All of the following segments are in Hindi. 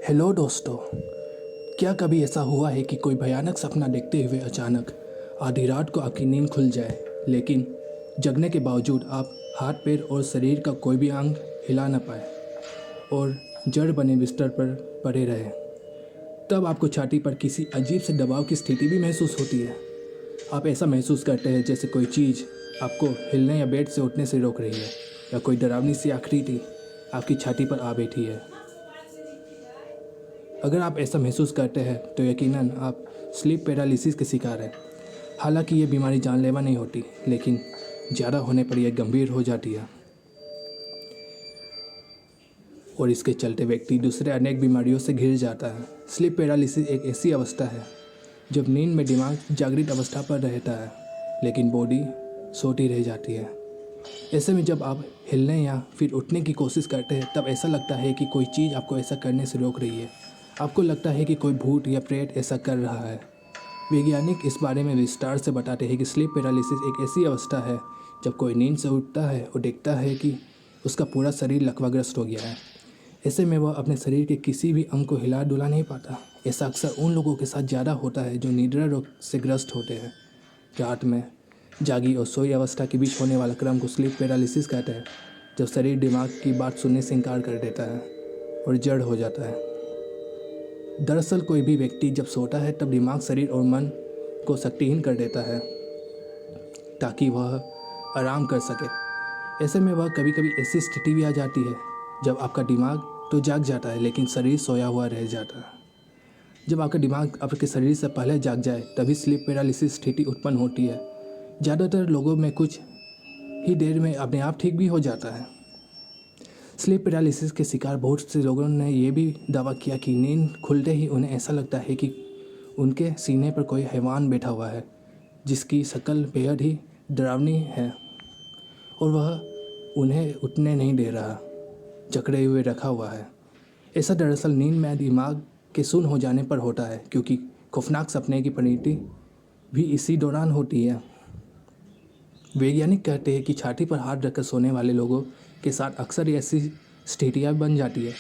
हेलो दोस्तों। क्या कभी ऐसा हुआ है कि कोई भयानक सपना देखते हुए अचानक आधी रात को आपकी नींद खुल जाए, लेकिन जगने के बावजूद आप हाथ पैर और शरीर का कोई भी अंग हिला न पाए और जड़ बने बिस्तर पर पड़े रहे। तब आपको छाती पर किसी अजीब से दबाव की स्थिति भी महसूस होती है। आप ऐसा महसूस करते हैं जैसे कोई चीज़ आपको हिलने या बेड से उठने से रोक रही है, या कोई डरावनी सी आकृति आपकी छाती पर आ बैठी है। अगर आप ऐसा महसूस करते हैं तो यकीनन आप स्लीप पैरालिसिस के शिकार हैं। हालांकि ये बीमारी जानलेवा नहीं होती, लेकिन ज़्यादा होने पर यह गंभीर हो जाती है और इसके चलते व्यक्ति दूसरे अनेक बीमारियों से घिर जाता है। स्लीप पैरालिसिस एक ऐसी अवस्था है जब नींद में दिमाग जागृत अवस्था पर रहता है, लेकिन बॉडी सोती रह जाती है। ऐसे में जब आप हिलने या फिर उठने की कोशिश करते हैं, तब ऐसा लगता है कि कोई चीज़ आपको ऐसा करने से रोक रही है। आपको लगता है कि कोई भूत या प्रेत ऐसा कर रहा है। वैज्ञानिक इस बारे में विस्तार से बताते हैं कि स्लीप पैरालिसिस एक ऐसी अवस्था है जब कोई नींद से उठता है और देखता है कि उसका पूरा शरीर लकवाग्रस्त हो गया है। ऐसे में वह अपने शरीर के किसी भी अंग को हिला डुला नहीं पाता। ऐसा अक्सर उन लोगों के साथ ज़्यादा होता है जो निद्रा रोग से ग्रस्त होते हैं। रात में जागी और सोई अवस्था के बीच होने वाला क्रम को स्लीप पैरालिसिस कहते हैं, जब शरीर दिमाग की बात सुनने से इनकार कर देता है और जड़ हो जाता है। दरअसल कोई भी व्यक्ति जब सोता है तब दिमाग, शरीर और मन को शक्तिहीन कर देता है ताकि वह आराम कर सके। ऐसे में वह कभी कभी ऐसी स्थिति भी आ जाती है जब आपका दिमाग तो जाग जाता है लेकिन शरीर सोया हुआ रह जाता है। जब आपका दिमाग आपके शरीर से पहले जाग जाए तभी स्लीप पैरालिसिस स्थिति उत्पन्न होती है। ज़्यादातर लोगों में कुछ ही देर में अपने आप ठीक भी हो जाता है। स्लीप पैरालिसिस के शिकार बहुत से लोगों ने यह भी दावा किया कि नींद खुलते ही उन्हें ऐसा लगता है कि उनके सीने पर कोई हैवान बैठा हुआ है जिसकी शक्ल बेहद ही डरावनी है और वह उन्हें उठने नहीं दे रहा, जकड़े हुए रखा हुआ है। ऐसा दरअसल नींद में दिमाग के सुन्न हो जाने पर होता है, क्योंकि खौफनाक सपने की परिणति भी इसी दौरान होती है। वैज्ञानिक कहते हैं कि छाती पर हाथ रखकर सोने वाले लोगों के साथ अक्सर ऐसी स्थितियाँ बन जाती है।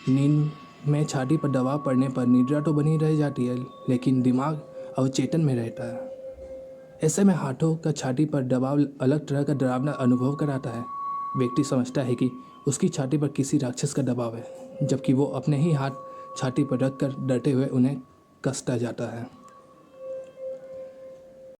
नींद में छाती पर दबाव पड़ने पर निद्रा तो बनी रह जाती है, लेकिन दिमाग अवचेतन में रहता है। ऐसे में हाथों का छाती पर दबाव अलग तरह का डरावना अनुभव कराता है। व्यक्ति समझता है कि उसकी छाती पर किसी राक्षस का दबाव है, जबकि वो अपने ही हाथ छाती पर रख कर डरते हुए उन्हें कसता जाता है।